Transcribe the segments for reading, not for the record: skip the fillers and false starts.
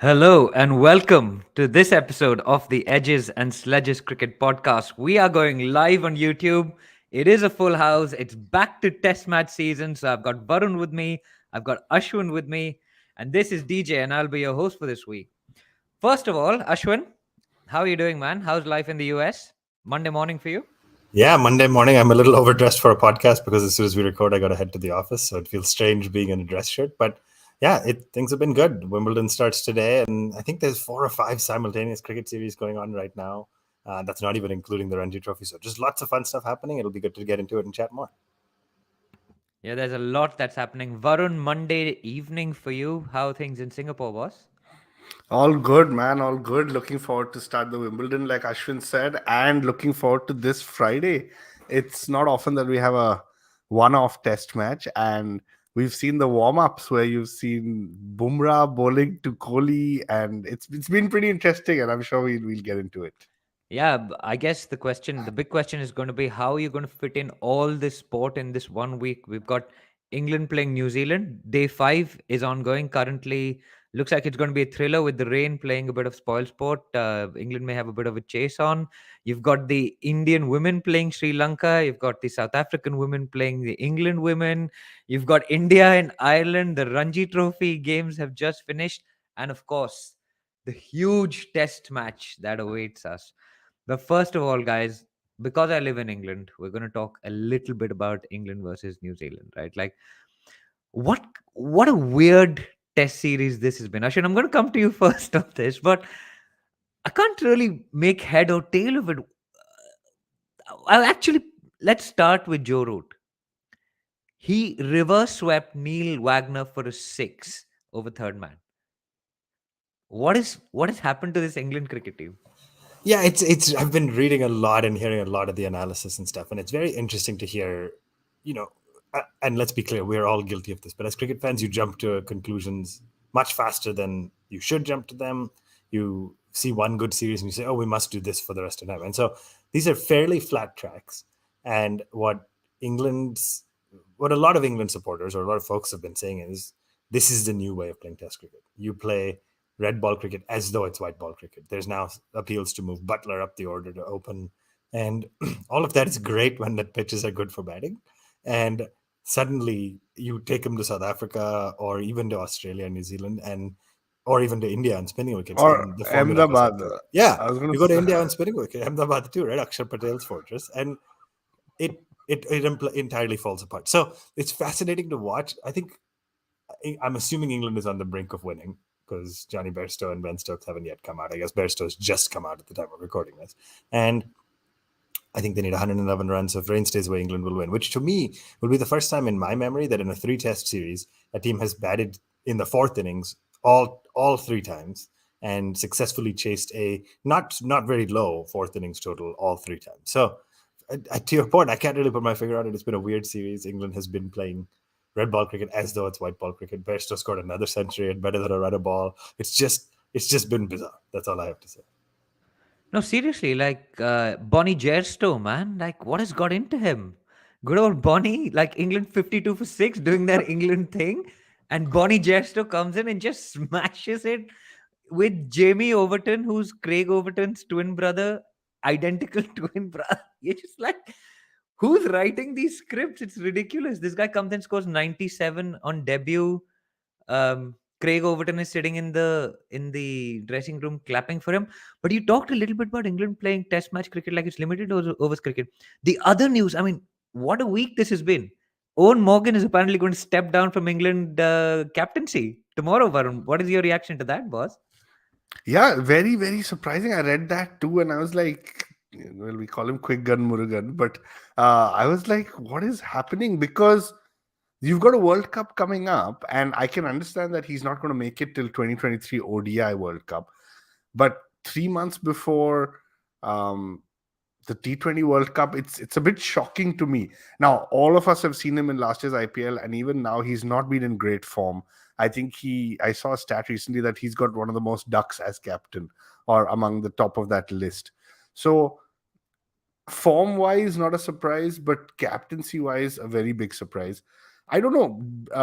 Hello and welcome to this episode of the Edges and Sledges Cricket Podcast. We are going live on YouTube. It is a full house. It's back to test match season. So I've got Varun with me, I've got Ashwin with me, and this is DJ, and I'll be your host for this week. First of all, Ashwin, how are you doing, man? How's life in the US? Monday morning for you? Yeah, Monday morning, I'm a little overdressed for a podcast because as soon as we record, I got to head to the office. So it feels strange being in a dress shirt. But yeah, things have been good. Wimbledon starts today, and I think there's 4 or 5 simultaneous cricket series going on right now. That's not even including the Ranji Trophy. So just lots of fun stuff happening. It'll be good to get into it and chat more. Yeah, there's a lot that's happening. Varun, Monday evening for you. How are things in Singapore, boss? All good, man. All good. Looking forward to start the Wimbledon, like Ashwin said, and looking forward to this Friday. It's not often that we have a one-off test match, and we've seen the warm-ups where you've seen Bumrah bowling to Kohli, and it's been pretty interesting, and I'm sure we'll get into it. Yeah, I guess the big question is going to be how are you going to fit in all this sport in this one week? We've got England playing New Zealand. Day 5 is ongoing currently. Looks like it's going to be a thriller with the rain playing a bit of spoil sport. England may have a bit of a chase on. You've got the Indian women playing Sri Lanka. You've got the South African women playing the England women. You've got India and Ireland. The Ranji Trophy games have just finished. And of course, the huge test match that awaits us. But first of all, guys, because I live in England, we're going to talk a little bit about England versus New Zealand, right? Like, what what a weird test series this has been. Ashwin, I'm going to come to you first on this, but I can't really make head or tail of it. I'll actually let's start with Joe Root. He reverse swept Neil Wagner for a 6 over third man. What has happened to this England cricket team? Yeah, it's. I've been reading a lot and hearing a lot of the analysis and stuff, and it's very interesting to hear. You know, and let's be clear, we're all guilty of this. But as cricket fans, you jump to conclusions much faster than you should jump to them. You see one good series and you say, "Oh, we must do this for the rest of the time." And so these are fairly flat tracks. And England's, what a lot of England supporters or a lot of folks have been saying is, this is the new way of playing Test cricket. You play red ball cricket as though it's white ball cricket. There's now appeals to move Butler up the order to open. And all of that is great when the pitches are good for batting. And suddenly you take him to South Africa or even to Australia, New Zealand, and or even to India on spinning wickets. Or And the formula goes Ahmedabad. like that. Yeah, I was going you go to India on spinning wicket, Ahmedabad too, right? Akshar Patel's fortress, and it entirely falls apart. So it's fascinating to watch. I'm assuming England is on the brink of winning because Johnny Bairstow and Ben Stokes haven't yet come out. I guess Bairstow's just come out at the time of recording this, and I think they need 111 runs. So if rain stays away, England will win, which to me will be the first time in my memory that in a 3-test series, a team has batted in the 4th innings all 3 times and successfully chased a not very low 4th innings total all 3 times. So to your point, I can't really put my finger on it. It's been a weird series. England has been playing red ball cricket as though it's white ball cricket. Bairstow scored another century and better than a runner ball. It's just been bizarre. That's all I have to say. No, seriously, like Bonnie Jerstow, man. Like, what has got into him? Good old Bonnie, like England 52 for 6 doing their England thing. And Bonnie Jerstow comes in and just smashes it with Jamie Overton, who's Craig Overton's twin brother, identical twin brother. You're just like, who's writing these scripts? It's ridiculous. This guy comes and scores 97 on debut. Craig Overton is sitting in the dressing room clapping for him. But you talked a little bit about England playing Test match cricket like it's limited overs cricket. The other news, I mean, what a week this has been. Owen Morgan is apparently going to step down from England captaincy tomorrow. Varun, what is your reaction to that, boss? Yeah, very, very surprising. I read that too, and I was like, well, we call him Quick Gun Murugan, but I was like, what is happening? Because you've got a World Cup coming up, and I can understand that he's not going to make it till 2023 ODI World Cup. But 3 months before the T20 World Cup, it's a bit shocking to me. Now, all of us have seen him in last year's IPL, and even now he's not been in great form. I think I saw a stat recently that he's got one of the most ducks as captain or among the top of that list. So form wise, not a surprise, but captaincy wise, a very big surprise. I don't know.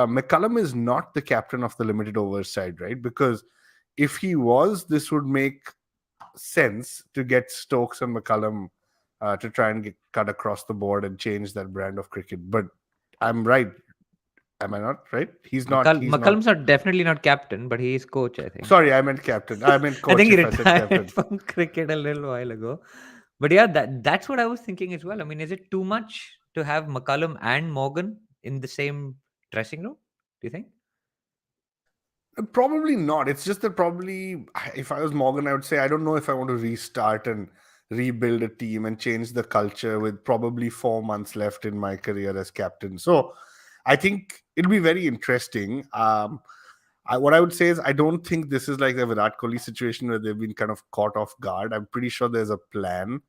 McCullum is not the captain of the limited overs side, right? Because if he was, this would make sense to get Stokes and McCullum to try and cut across the board and change that brand of cricket. But I'm right. Am I not right? He's not. He's not. McCullum's not definitely not captain, but he is coach, I think. Sorry, I meant captain. I meant I coach think he if I said retired captain. from cricket a little while ago. But yeah, that's what I was thinking as well. I mean, is it too much to have McCullum and Morgan in the same dressing room? Do you think? Probably not. It's just that probably if I was Morgan, I would say I don't know if I want to restart and rebuild a team and change the culture with probably 4 months left in my career as captain. So I think it'll be very interesting. What I would say is I don't think this is like the Virat Kohli situation where they've been kind of caught off guard. I'm pretty sure there's a plan.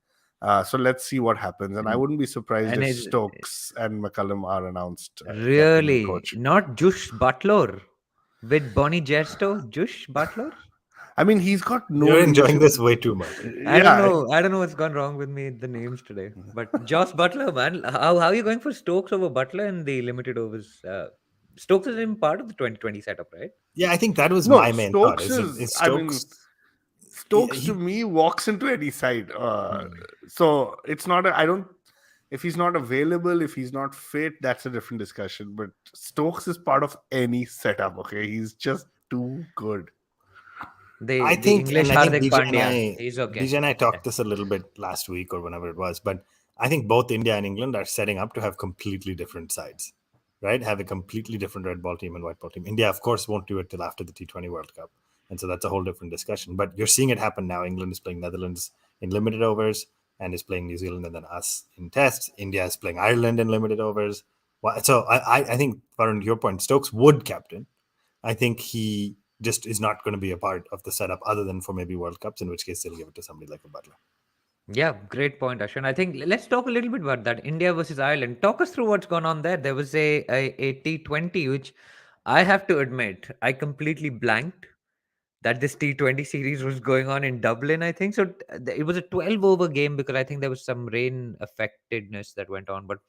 So let's see what happens. And I And, wouldn't be surprised and if is Stokes and McCullum are announced captain and really coach. not Jush Butler with Bonnie Jesto? Jush Butler? I mean, he's got no You're enjoying leadership. this way too much. I don't Yeah, know. I don't know what's gone wrong with me the names today. But Josh Butler, man, how are you going for Stokes over Butler in the limited overs? Stokes is in part of the 2020 setup, right? Yeah, I think that was no, my main thought. Stokes is. Is I mean, Stokes? Stokes to He, me walks into any side. Hmm. So it's not. I don't. If he's not available, if he's not fit, that's a different discussion. But Stokes is part of any setup. Okay, he's just too good. The English I think Hardik Pandya, he's okay. DJ and I Yeah. talked this a little bit last week or whenever it was, but I think both India and England are setting up to have completely different sides, right? Have a completely different red ball team and white ball team. India, of course, won't do it till after the T20 World Cup, and so that's a whole different discussion. But you're seeing it happen now. England is playing Netherlands in limited overs and is playing New Zealand and then us in tests. India is playing Ireland in limited overs. So I think, Varun, to your point, Stokes would captain. I think he just is not going to be a part of the setup other than for maybe World Cups, in which case they'll give it to somebody like a Butler. Yeah, great point, Ashwin. I think let's talk a little bit about that. India versus Ireland. Talk us through what's gone on there. There was a T20, which I have to admit, I completely blanked that this T20 series was going on in Dublin, I think. So it was a 12 over game because I think there was some rain affectedness that went on. But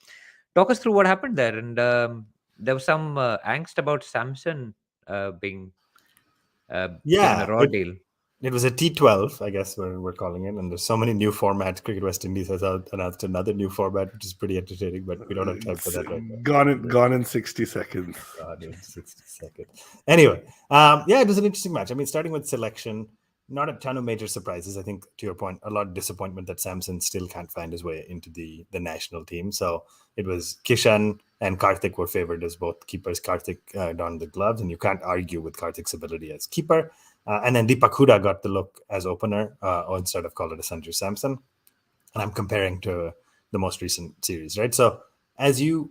talk us through what happened there. And there was some angst about Samson being given a Yeah, raw deal. it was a T12, I guess we're calling it. And there's so many new formats. Cricket West Indies has announced another new format, which is pretty entertaining, but we don't have time for It's that right now. gone in 60 seconds. God, in 60 seconds. Anyway, yeah, it was an interesting match. I mean, starting with selection, not a ton of major surprises. I think, to your point, a lot of disappointment that Samson still can't find his way into the national team. So it was Kishan and Karthik were favored as both keepers. Karthik donned the gloves, and you can't argue with Karthik's ability as keeper. And then Deepak Hooda got the look as opener, instead of call it a Sanju Samson. And I'm comparing to the most recent series, right? So as you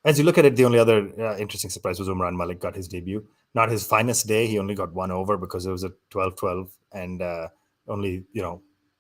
look at it, the only other interesting surprise was Umran Malik got his debut. Not his finest day. He only got one over because it was a 12-12, and only,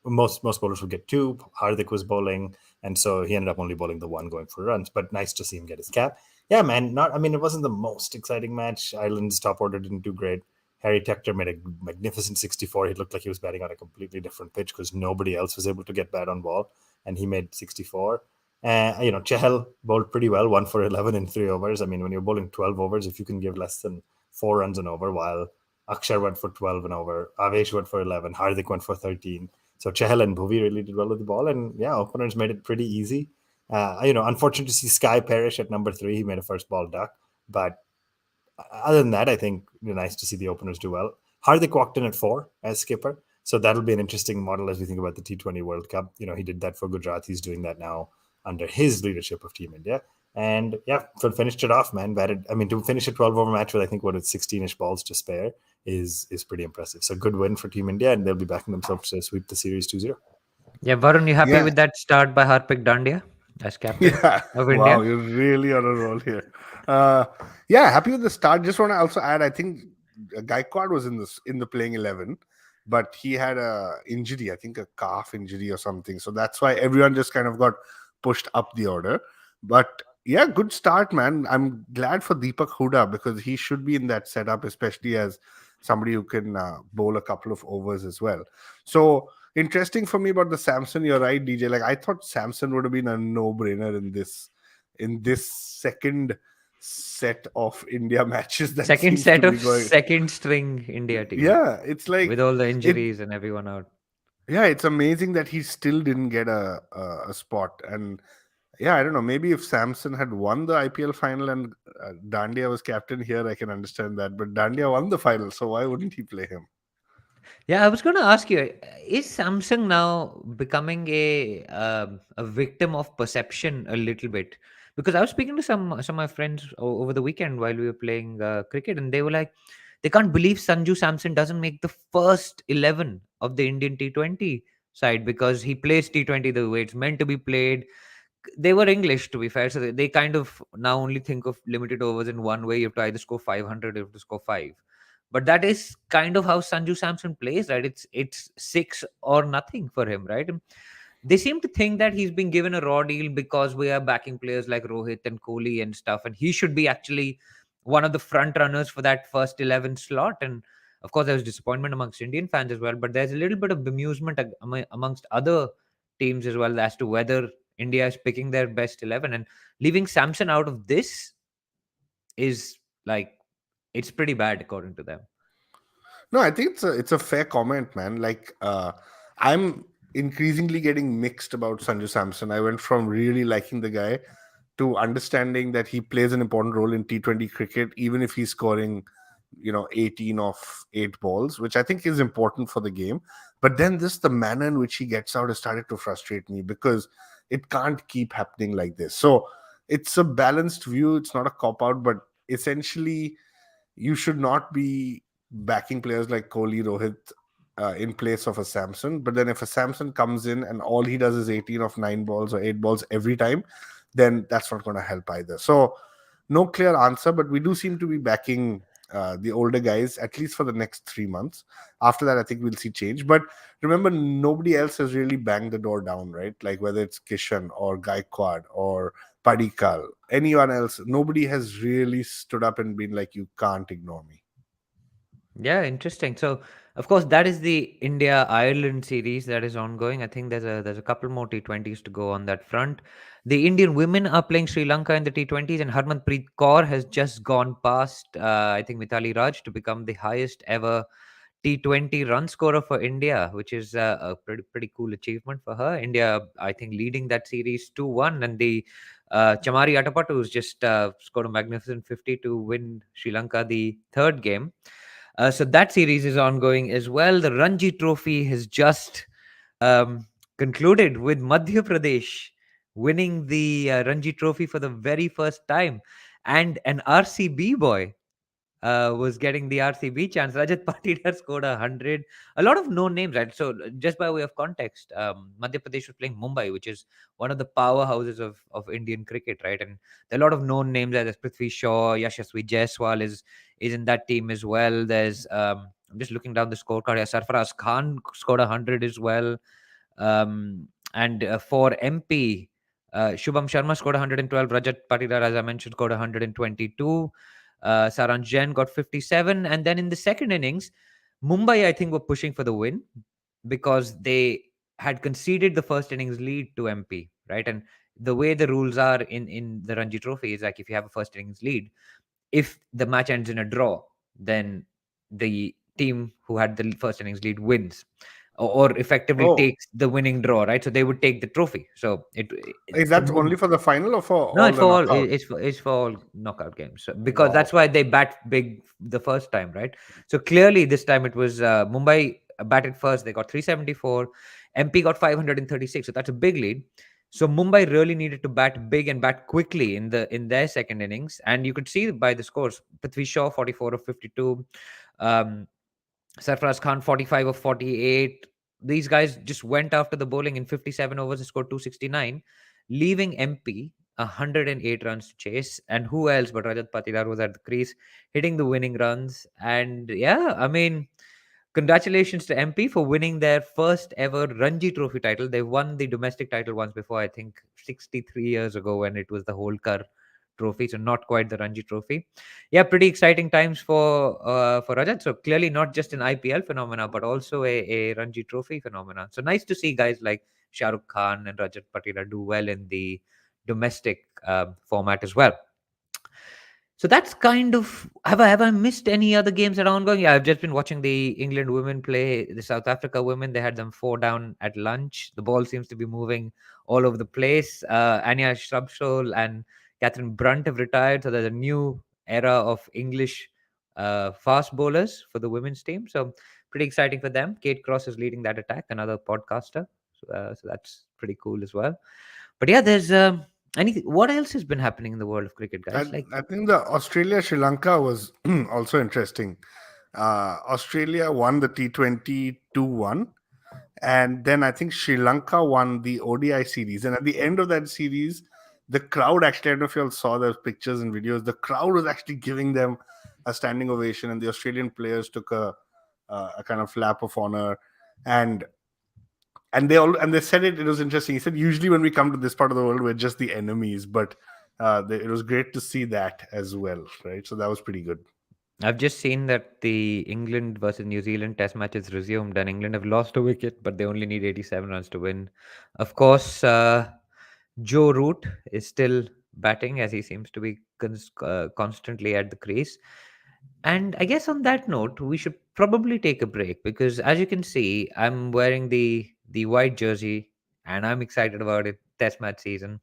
most bowlers would get two. Hardik was bowling, and so he ended up only bowling the one, going for runs. But nice to see him get his cap. Yeah, man. It wasn't the most exciting match. Ireland's top order didn't do great. Harry Tector made a magnificent 64. He looked like he was batting on a completely different pitch because nobody else was able to get bat on ball, and he made 64. Chahal bowled pretty well, 1 for 11 in 3 overs. I mean, when you're bowling 12 overs, if you can give less than 4 runs an over, while Akshar went for 12 an over, Avesh went for 11, Hardik went for 13. So Chahal and Bhuvi really did well with the ball, and yeah, openers made it pretty easy. Unfortunate to see Sky perish at number 3. He made a first ball duck, but other than that, I think nice to see the openers do well. Hardik walked in at 4 as skipper, so that'll be an interesting model as we think about the T20 World Cup. He did that for Gujarat. He's doing that now under his leadership of Team India. And yeah, finished it off, man. To finish a 12-over match with, I think, 16-ish balls to spare is pretty impressive. So good win for Team India, and they'll be backing themselves to sweep the series 2-0. Yeah, Varun, you happy Yeah. with that start by Harpik Dandia as captain Yeah. of India? Wow, you're really on a roll here. Yeah, happy with the start. Just want to also add, I think Gaikwad was in the playing 11, but he had a injury, I think a calf injury or something. So that's why everyone just kind of got pushed up the order. But yeah, good start, man. I'm glad for Deepak Hooda because he should be in that setup, especially as somebody who can bowl a couple of overs as well. So interesting for me about the Samson. You're right, DJ. Like I thought Samson would have been a no-brainer in this second set of India matches that Second seems to set be of going. second string India team Yeah, it's with like all the it. injuries and everyone out. Yeah, it's amazing that he still didn't get a spot. And yeah, I don't know. Maybe if Samson had won the IPL final and Dandia was captain here, I can understand that. But Dandia won the final, so why wouldn't he play him? Yeah, I was going to ask you: is Samsung now becoming a victim of perception a little bit? Because I was speaking to some of my friends over the weekend while we were playing cricket, and they were like, they can't believe Sanju Samson doesn't make the first 11 of the Indian T20 side because he plays T20 the way it's meant to be played. They were English, to be fair, so they kind of now only think of limited overs in one way. You have to either score 500, you have to score five. But that is kind of how Sanju Samson plays, right? It's six or nothing for him, right? And they seem to think that he's been given a raw deal because we are backing players like Rohit and Kohli and stuff, and he should be actually one of the front runners for that first 11 slot. And of course, there was disappointment amongst Indian fans as well, but there's a little bit of bemusement amongst other teams as well as to whether India is picking their best 11, and leaving Samson out of this is like it's pretty bad according to them. No, I think it's a fair comment, man. Like I'm increasingly getting mixed about Sanju Samson. I went from really liking the guy to understanding that he plays an important role in T20 cricket, even if he's scoring, 18 off 8 balls, which I think is important for the game. But then the manner in which he gets out has started to frustrate me because it can't keep happening like this. So it's a balanced view. It's not a cop out, but essentially you should not be backing players like Kohli, Rohit in place of a Samson. But then if a Samson comes in and all he does is 18 of 9 balls or 8 balls every time, then that's not going to help either. So no clear answer, but we do seem to be backing the older guys at least for the next 3 months. After that, I think we'll see change. But remember, nobody else has really banged the door down, right? Like whether it's Kishan or Gaikwad or Padikal, anyone else, nobody has really stood up and been like, you can't ignore me. Yeah, interesting. So, of course, that is the India Ireland series that is ongoing. I think there's a couple more T20s to go on that front. The Indian women are playing Sri Lanka in the T20s, and Harmanpreet Kaur has just gone past I think Mithali Raj to become the highest ever T20 run scorer for India, which is a pretty cool achievement for her. India, I think, leading that series 2-1, and the Chamari Atapattu has just scored a magnificent 50 to win Sri Lanka the third game. So that series is ongoing as well. The Ranji Trophy has just um, concluded with Madhya Pradesh winning the Ranji Trophy for the very first time, and an RCB boy was getting the RCB chance. Rajat Patidar scored 100. A lot of known names, right? So, just by way of context, Madhya Pradesh was playing Mumbai, which is one of the powerhouses of Indian cricket, right? And there are a lot of known names. There's Prithvi Shaw, Yashasvi Jaiswal is in that team as well. There's I'm just looking down the scorecard. Yeah, Sarfaraz Khan scored 100 as well. And for MP, Shubham Sharma scored 112. Rajat Patidar, as I mentioned, scored 122. Saransh Jain got 57. And then in the second innings, Mumbai, I think, were pushing for the win because they had conceded the first innings lead to MP, right? And the way the rules are in the Ranji Trophy is like if you have a first innings lead, if the match ends in a draw, then the team who had the first innings lead wins or effectively Oh, takes the winning draw, right? So they would take the trophy. So is so that only for the final or for no, all the knockout? it's for all knockout games. So, because Wow. that's why they bat big the first time, right? So clearly this time it was Mumbai batted first. They got 374. MP got 536. So that's a big lead. So Mumbai really needed to bat big and bat quickly in their second innings, and you could see by the scores: Prithvi Shaw 44 of 52, um, Sarfaraz Khan 45 of 48. These guys just went after the bowling in 57 overs and scored 269, leaving MP 108 runs to chase. And who else but Rajat Patidar was at the crease, hitting the winning runs. And yeah, I mean, congratulations to MP for winning their first ever Ranji Trophy title. They won the domestic title once before, I think 63 years ago when it was the Holkar Trophy. So not quite the Ranji Trophy. Yeah, pretty exciting times for Rajat. So clearly not just an IPL phenomena, but also a Ranji Trophy phenomena. So nice to see guys like Shah Rukh Khan and Rajat Patidar do well in the domestic format as well. So that's kind of have I missed any other games that are ongoing? Yeah, I've just been watching the England women play the South Africa women. They had them 4 down at lunch. The ball seems to be moving all over the place. Anya Shrubsole and Catherine Brunt have retired, so there's a new era of English fast bowlers for the women's team. So pretty exciting for them. Kate Cross is leading that attack, another podcaster. So that's pretty cool as well. But yeah, there's anything. What else has been happening in the world of cricket, guys? Like, I think the Australia Sri Lanka was also interesting. Australia won the T20 2-1, and then I think Sri Lanka won the ODI series. And at the end of that series, the crowd actually, I don't know if you all saw those pictures and videos, the crowd was actually giving them a standing ovation, and the Australian players took a kind of lap of honor. And they said it was interesting. He said usually when we come to this part of the world we're just the enemies, but it was great to see that as well, right? So that was pretty good. I've just seen that the England versus New Zealand test match is resumed and England have lost a wicket, but they only need 87 runs to win. Of course, Joe Root is still batting as he seems to be constantly at the crease. And I guess on that note, we should probably take a break because, as you can see, I'm wearing the white jersey and I'm excited about it. Test match season.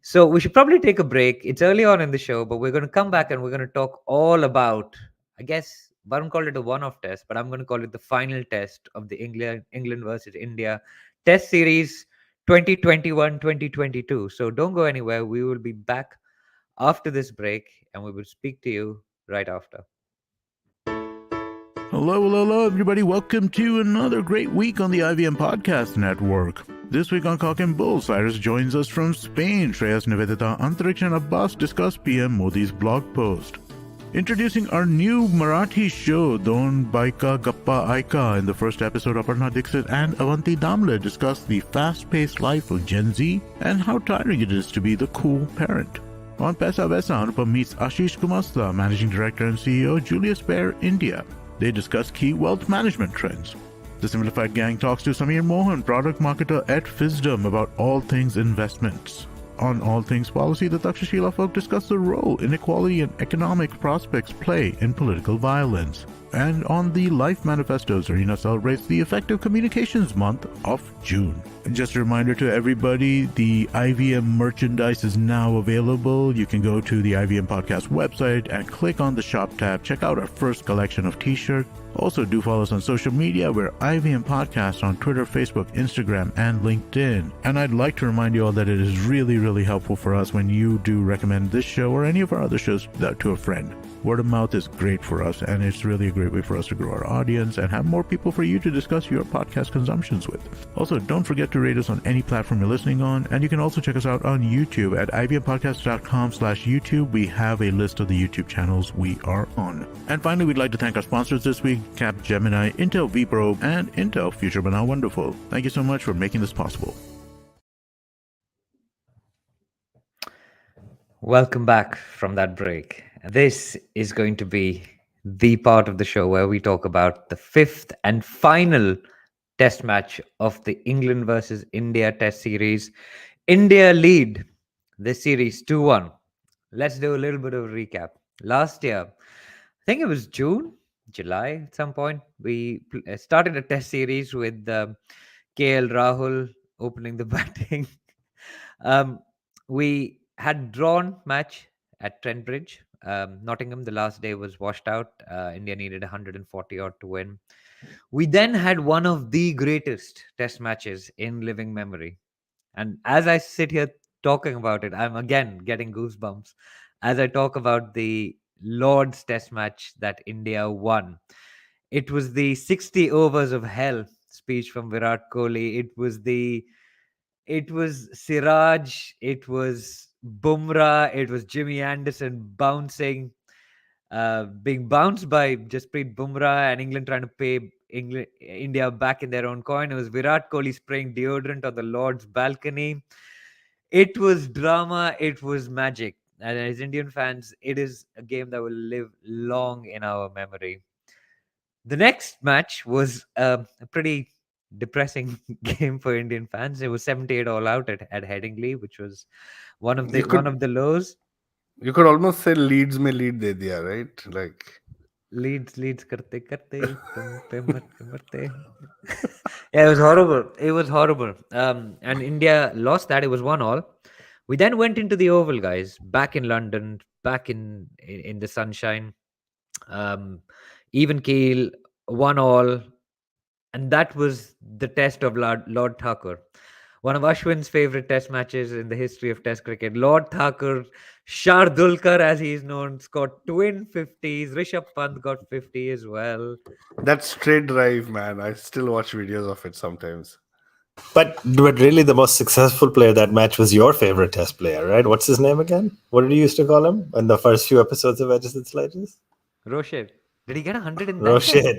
So we should probably take a break. It's early on in the show, but we're going to come back and we're going to talk all about. I guess Varun called it a one-off test, but I'm going to call it the final test of the England versus India Test Series 2021-2022. So don't go anywhere. We will be back after this break, and we will speak to you right after. Hello, everybody. Welcome to another great week on the IVM Podcast Network. This week on Cock and Bull, Cyrus joins us from Spain. Shreyas Nivedita, Antariksh and Abbas discuss PM Modi's blog post. Introducing our new Marathi show, Don Baika Gappa Aika. In the first episode, Aparna Dixit and Avanti Damle discuss the fast-paced life of Gen Z and how tiring it is to be the cool parent. On Pesa Vesa, Anupam meets Ashish Kumasta, Managing Director and CEO, Julius Baer, India. They discuss key wealth management trends. The Simplified Gang talks to Samir Mohan, product marketer at Fisdom, about all things investments. On All Things Policy, the Takshashila folk discuss the role inequality and economic prospects play in political violence. And on the Life Manifestos, Arena celebrates the Effective Communications Month of June. And just a reminder to everybody, the IVM merchandise is now available. You can go to the IVM Podcast website and click on the shop tab. Check out our first collection of t-shirts. Also, do follow us on social media. We're IVM Podcast on Twitter, Facebook, Instagram, and LinkedIn. And I'd like to remind you all that it is really, really helpful for us when you do recommend this show or any of our other shows to a friend. Word of mouth is great for us, and it's really a great way for us to grow our audience and have more people for you to discuss your podcast consumptions with. Also, don't forget to rate us on any platform you're listening on, and you can also check us out on YouTube at ivmpodcast.com/YouTube. We have a list of the YouTube channels we are on. And finally, we'd like to thank our sponsors this week, Capgemini, Intel vPro, and Intel Future But Now Wonderful. Thank you so much for making this possible. Welcome back from that break. This is going to be the part of the show where we talk about the fifth and final test match of the England versus India test series. India lead this series 2-1. Let's do a little bit of a recap. Last year, I think it was July at some point, we started a test series with KL Rahul opening the batting. um, we had drawn match at Trent Bridge. Nottingham, the last day was washed out. India needed 140 odd to win. We then had one of the greatest test matches in living memory. And as I sit here talking about it, I'm again getting goosebumps as I talk about the Lord's test match that India won. It was the 60 overs of hell speech from Virat Kohli. It was Siraj, it was Bumrah, it was Jimmy Anderson being bounced by Jasprit Bumrah, and England trying to pay India back in their own coin. It was Virat Kohli spraying deodorant on the Lord's balcony. It was drama, it was magic. And as Indian fans, it is a game that will live long in our memory. The next match was a pretty depressing game for Indian fans. It was 78 all out at Headingley, which was one of You the could lows. You could almost say leads mein lead de diya, right? Like Leads karte karte tum pe marte marte. Yeah, it was horrible. It was horrible. And India lost that. It was 1-1. We then went into the Oval, guys, back in London, back in the sunshine. Um, even keel, 1-1, and that was the test of Lord Thakur. One of Ashwin's favorite test matches in the history of test cricket. Lord Thakur, Shardulkar as he is known, scored twin 50s. Rishabh Pant got 50 as well. that straight drive, man. I still watch videos of it sometimes. But really, the most successful player that match was your favorite test player, right? What's his name again? What did you used to call him in the first few episodes of Edges and Slices? Roshid. Did he get 100 in that test? Roshid.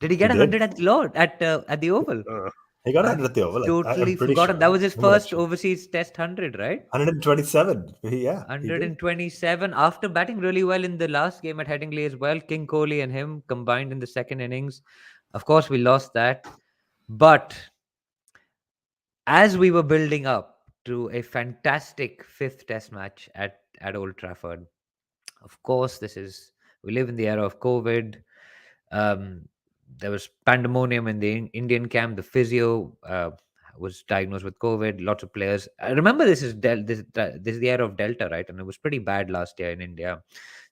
Did he He get did. 100 at Lord at the Oval? Uh, He got I've 100 at the Oval. totally I'm pretty forgotten. sure. That was his I'm gonna first check. overseas test 100, right? 127. Yeah, he did. 127 after batting really well in the last game at Headingley as well. King Kohli and him combined in the second innings. Of course, we lost that. But as we were building up to a fantastic fifth test match at Old Trafford, of course, we live in the era of COVID. Um, there was pandemonium in the Indian camp. The physio was diagnosed with COVID. Lots of players. I remember this is the era of Delta, right? And it was pretty bad last year in India.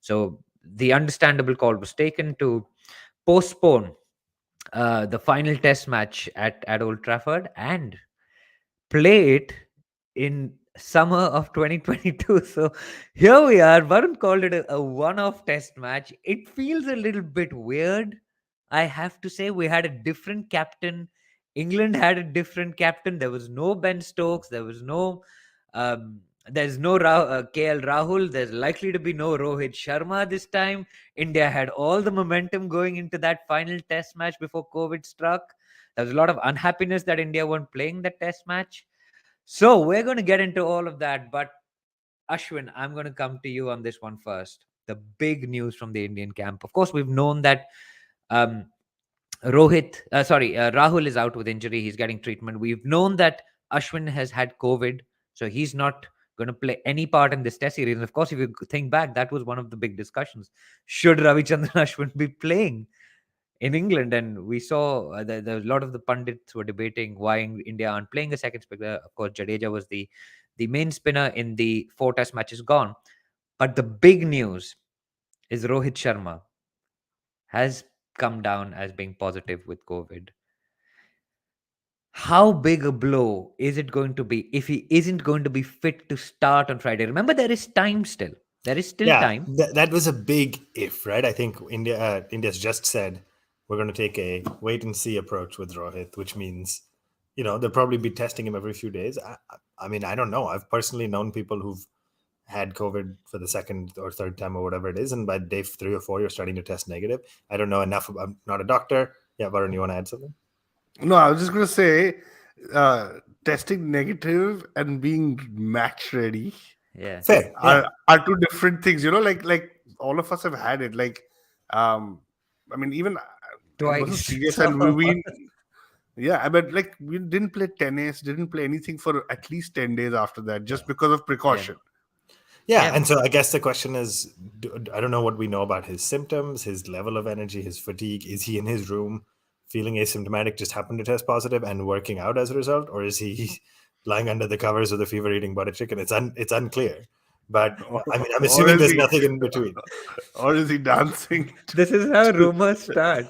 So the understandable call was taken to postpone the final test match at Old Trafford and play it in summer of 2022. So here we are. Varun called it a one-off test match. It feels a little bit weird. I have to say, we had a different captain. England had a different captain. There was no Ben Stokes. There's no KL Rahul. There's likely to be no Rohit Sharma this time. India had all the momentum going into that final test match before COVID struck. There was a lot of unhappiness that India weren't playing that test match. So we're going to get into all of that. But Ashwin, I'm going to come to you on this one first. The big news from the Indian camp. Of course, we've known that um, Rahul is out with injury. He's getting treatment. We've known that Ashwin has had COVID, so he's not going to play any part in this test series. And of course, if you think back, that was one of the big discussions. Should Ravichandran Ashwin be playing in England? And we saw a lot of the pundits were debating why India aren't playing a second spinner. Of course, Jadeja was the main spinner in the four test matches gone. But the big news is Rohit Sharma has come down as being positive with COVID. How big a blow is it going to be if he isn't going to be fit to start on Friday? Remember, there is time still. There is still Yeah, time. that was a big if, right? I think India's just said we're going to take a wait and see approach with Rohit, which means they'll probably be testing him every few days. I mean, I don't know. I've personally known people who've had COVID for the second or third time or whatever it is, and by day 3 or 4, you're starting to test negative. I don't know enough. I'm not a doctor. Yeah, Varun, you want to add something? no, I was just going to say testing negative and being match ready Yeah. Fair. Yeah. are two different things. Like all of us have had it. Like, I mean, even it wasn't Twice. serious, and we yeah, but like we didn't play tennis, didn't play anything for at least 10 days after that, just because of precaution. Yeah, Yeah. and so I guess the question is, I don't know what we know about his symptoms, his level of energy, his fatigue. Is he in his room feeling asymptomatic, just happened to test positive and working out as a result, or is he lying under the covers of the fever eating butter chicken? It's unclear. But I mean, I'm Or assuming is there's he- nothing in between. Or is he dancing? This is how rumors start.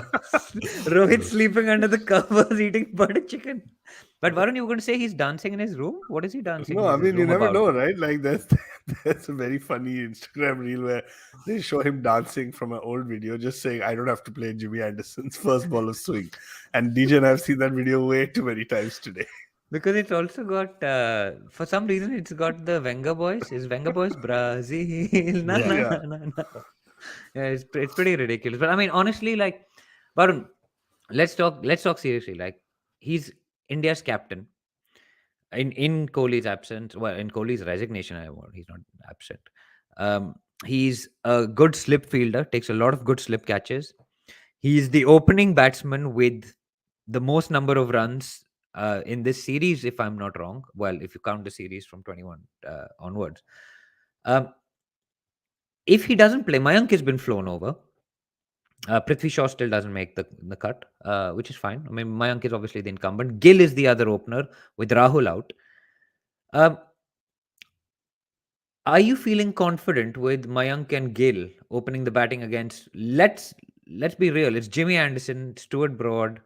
Rohit sleeping under the covers eating butter chicken. But Varun, you were going to say he's dancing in his room? What is he dancing No, in I his mean, you room never about? know, right? Like there's a very funny Instagram reel where they show him dancing from an old video, just saying, "I don't have to play Jimmy Anderson's first ball of swing." And DJ and I've seen that video way too many times today. Because it's also got, for some reason, it's got the Venga Boys. Is Venga Boys Brazil? Na, Yeah. na, Yeah. na, na. Yeah, it's pretty ridiculous. But I mean, honestly, like, Varun, let's talk seriously. Like, he's India's captain. In Kohli's absence, well, in Kohli's resignation, he's not absent. Um, he's a good slip fielder, takes a lot of good slip catches. He's the opening batsman with the most number of runs in this series, if I'm not wrong. Well, if you count the series from 21 onwards. Um, if he doesn't play, Mayank has been flown over. Prithvi Shaw still doesn't make the cut, which is fine. I mean, Mayank is obviously the incumbent. Gill is the other opener with Rahul out. Um, are you feeling confident with Mayank and Gill opening the batting against? Let's be real. It's Jimmy Anderson, Stuart Broad.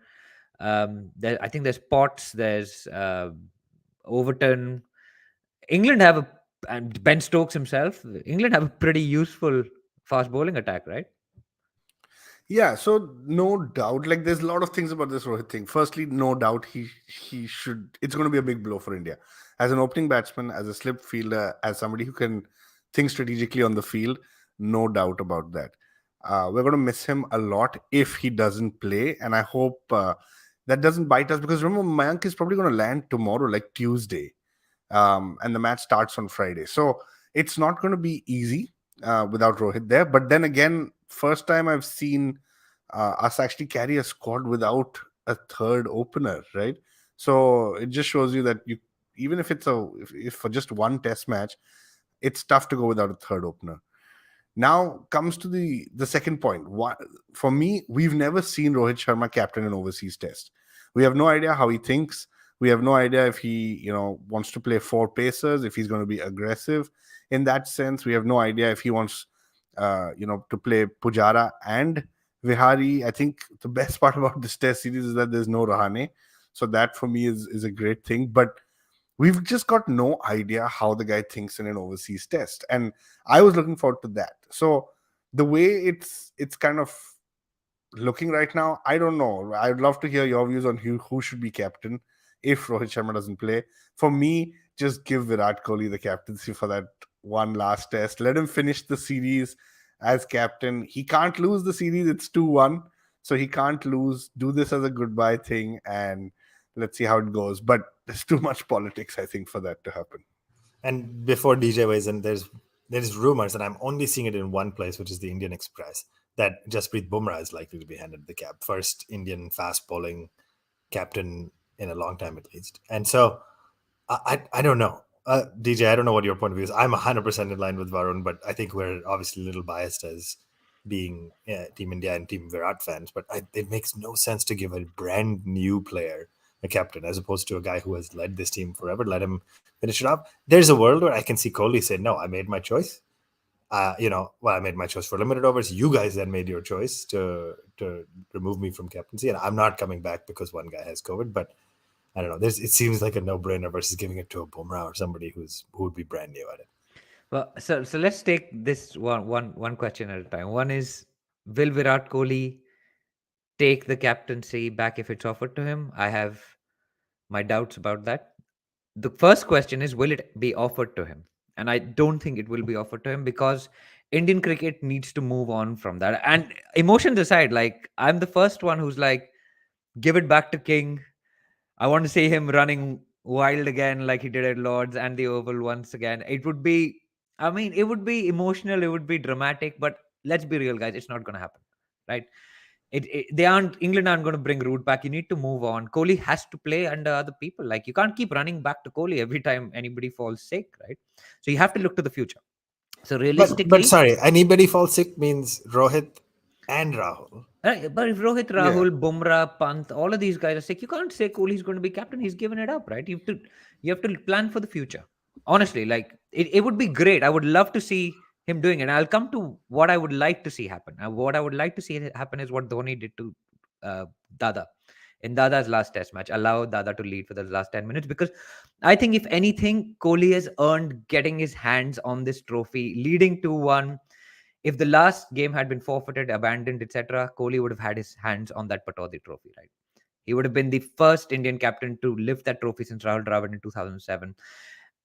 I think there's Potts. There's Overton. England have a and Ben Stokes himself. England have a pretty useful fast bowling attack, right? Yeah, so no doubt, like there's a lot of things about this Rohit thing. Firstly, no doubt he should. It's going to be a big blow for India as an opening batsman, as a slip fielder, as somebody who can think strategically on the field. No doubt about that. We're going to miss him a lot if he doesn't play, and I hope that doesn't bite us because remember Mayank is probably going to land tomorrow, like Tuesday, and the match starts on Friday. So it's not going to be easy without Rohit there. But then again, first time I've seen us actually carry a squad without a third opener, right? So it just shows you that you, even if it's if for just one test match, it's tough to go without a third opener. Now comes to the second point. What, for me, we've never seen Rohit Sharma captain an overseas test. We have no idea how he thinks. We have no idea if he, wants to play four pacers, if he's going to be aggressive. In that sense, we have no idea if he wants, to play Pujara and Vihari. I think the best part about this test series is that there's no Rahane. So that for me is a great thing. But we've just got no idea how the guy thinks in an overseas test, and I was looking forward to that. So the way it's kind of looking right now, I don't know. I'd love to hear your views on who should be captain if Rohit Sharma doesn't play. For me, just give Virat Kohli the captaincy for that one last test. Let him finish the series as captain. He can't lose the series. It's 2-1, so he can't lose. Do this as a goodbye thing, and let's see how it goes. But there's too much politics, I think, for that to happen. And before DJ weighs in, there's rumors, and I'm only seeing it in one place, which is the Indian Express, that Jasprit Bumrah is likely to be handed the cap. First Indian fast bowling captain in a long time, at least. And so I don't know. DJ, I don't know what your point of view is. I'm 100% in line with Varun, but I think we're obviously a little biased as being Team India and Team Virat fans. But it makes no sense to give a brand new player a captain as opposed to a guy who has led this team forever. Let him finish it up. There's a world where I can see Kohli say, no, I made my choice. I made my choice for limited overs. You guys then made your choice to remove me from captaincy, and I'm not coming back because one guy has COVID. But I don't know. It seems like a no-brainer versus giving it to a Bumrah or somebody who would be brand new at it. Well, so let's take this one question at a time. One is, will Virat Kohli take the captaincy back if it's offered to him? I have my doubts about that. The first question is, will it be offered to him? And I don't think it will be offered to him because Indian cricket needs to move on from that. And emotions aside, like, I'm the first one who's like, give it back to King. I want to see him running wild again like he did at Lords and the Oval once again. It would be emotional, it would be dramatic, but let's be real, guys, it's not going to happen, right? England aren't going to bring Root back. You need to move on. Kohli has to play under other people. Like, you can't keep running back to Kohli every time anybody falls sick, right? So you have to look to the future. So realistically, but sorry, anybody falls sick means Rohit and Rahul. Right, but if Rohit, Rahul, Bumrah, Pant, all of these guys are sick, you can't say Kohli's going to be captain. He's given it up, right? You have to plan for the future. Honestly, like, it would be great. I would love to see him doing it. And I'll come to what I would like to see happen. What I would like to see happen is what Dhoni did to Dada in Dada's last test match. Allow Dada to lead for the last 10 minutes, because I think if anything, Kohli has earned getting his hands on this trophy, leading 2-1. If the last game had been forfeited, abandoned, etc., Kohli would have had his hands on that Pataudy trophy, right? He would have been the first Indian captain to lift that trophy since Rahul Dravid in 2007.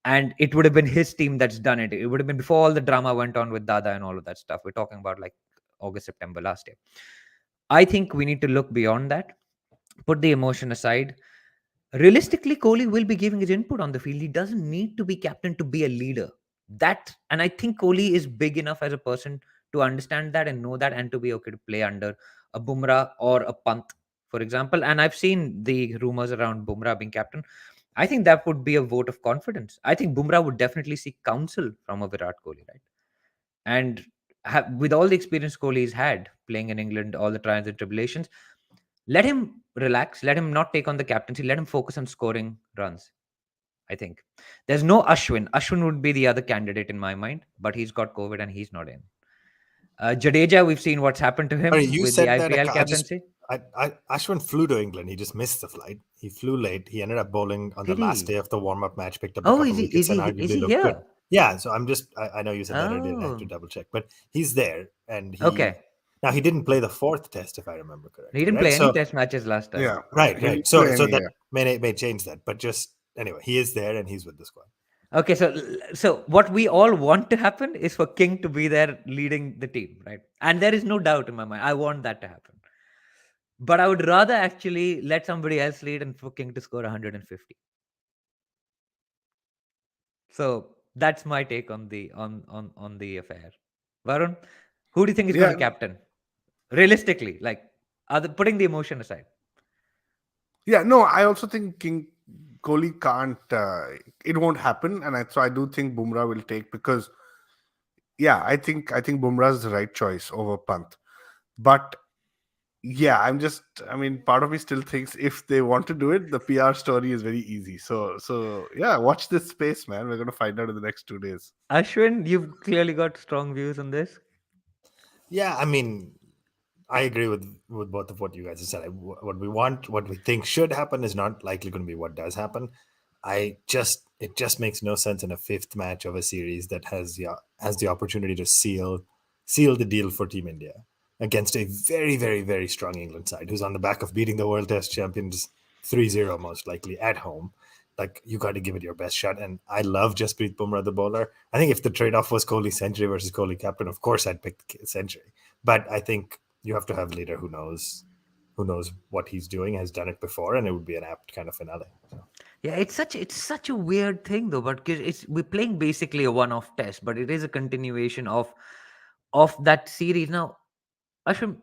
And it would have been his team that's done it. It would have been before all the drama went on with Dada and all of that stuff. We're talking about like August, September last year. I think we need to look beyond that, put the emotion aside. Realistically, Kohli will be giving his input on the field. He doesn't need to be captain to be a leader. And I think Kohli is big enough as a person to understand that and know that, and to be okay to play under a Bumrah or a Pant, for example. And I've seen the rumors around Bumrah being captain. I think that would be a vote of confidence. I think Bumrah would definitely seek counsel from a Virat Kohli, right? And with all the experience Kohli's had playing in England, all the trials and tribulations, let him relax, let him not take on the captaincy, let him focus on scoring runs. I think there's no Ashwin. Ashwin would be the other candidate in my mind, but he's got COVID and he's not in. Jadeja, we've seen what's happened to Sorry, him you with the said that. IPL captaincy. Ashwin flew to England. He just missed the flight. He flew late. He ended up bowling on the Did last he? day of the warm-up match. Picked up a Oh, couple wickets and is arguably he looked good. here? Yeah, so I'm just. I know you said that earlier. I have to Oh, double check, but he's there, and he okay. now he didn't play the fourth test, if I remember He correctly, didn't right? play any So test matches last time. Yeah. right, He right. didn't play So any, that yeah. may change that, but just anyway, he is there and he's with the squad. Okay, so what we all want to happen is for King to be there leading the team, right? And there is no doubt in my mind. I want that to happen. But I would rather actually let somebody else lead and for King to score 150. So that's my take on the affair. Varun, who do you think is going Yeah. to captain? Realistically, like putting the emotion aside. Yeah, no, I also think King Kohli can't. It won't happen, and so I do think Bumrah will take, because yeah, I think Bumrah is the right choice over Pant. But yeah, I mean, part of me still thinks if they want to do it, the PR story is very easy. So yeah, watch this space, man. We're gonna find out in the next 2 days. Ashwin, you've clearly got strong views on this. Yeah, I mean, I agree with both of what you guys have said. What we want, what we think should happen, is not likely going to be what does happen. It just makes no sense in a fifth match of a series that has the opportunity to seal the deal for Team India against a very very very strong England side who's on the back of beating the World Test champions 3-0 most likely at home. Like, you got to give it your best shot. And I love Jasprit Bumrah, the bowler. I think if the trade-off was Kohli century versus Kohli captain, of course I'd pick the century. But I think you have to have a leader who knows what he's doing, has done it before, and it would be an apt kind of finale. So. Yeah, it's such a weird thing though, but 'cause we're playing basically a one-off test, but it is a continuation of that series. Now, Ashwin,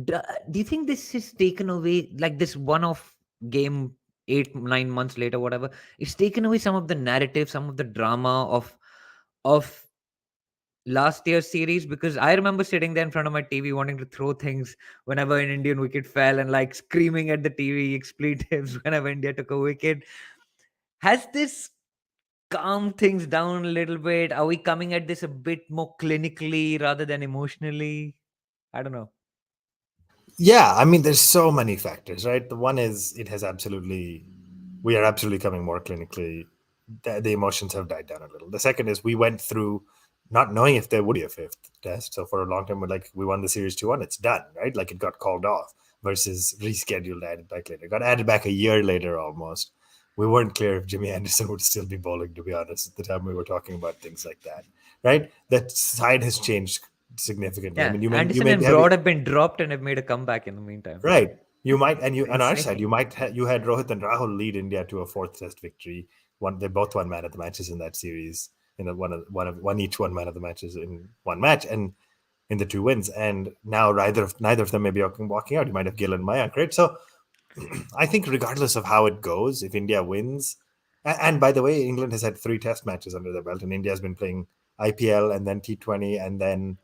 do, do you think this is taken away, like this one-off game 8 9 months later, whatever? It's taken away some of the narrative, some of the drama of last year's series, because I remember sitting there in front of my TV wanting to throw things whenever an Indian wicket fell and like screaming at the TV expletives whenever India took a wicket. Has this calmed things down a little bit? Are we coming at this a bit more clinically rather than emotionally? I don't know. Yeah, I mean, there's so many factors, right? The one is we are absolutely coming more clinically. The emotions have died down a little. The second is we went through not knowing if there would be a fifth test. So for a long time, we won the series 2-1, it's done, right? Like, it got called off versus rescheduled, added back later. It got added back a year later almost. We weren't clear if Jimmy Anderson would still be bowling, to be honest, at the time we were talking about things like that, right? That side has changed significantly. I Yeah, mean, you Anderson may and be having, Broad have been dropped and have made a comeback in the meantime. right. You might, and you It's on our side, insane. you had Rohit and Rahul lead India to a fourth test victory. They both won man of the matches in that series. One each won man of the matches in one match, and in the two wins. And now neither of them may be walking out. You might have Gill and Mayank, right? So I think regardless of how it goes, if India wins, and by the way, England has had 3 test matches under their belt, and India has been playing IPL and then T20 and then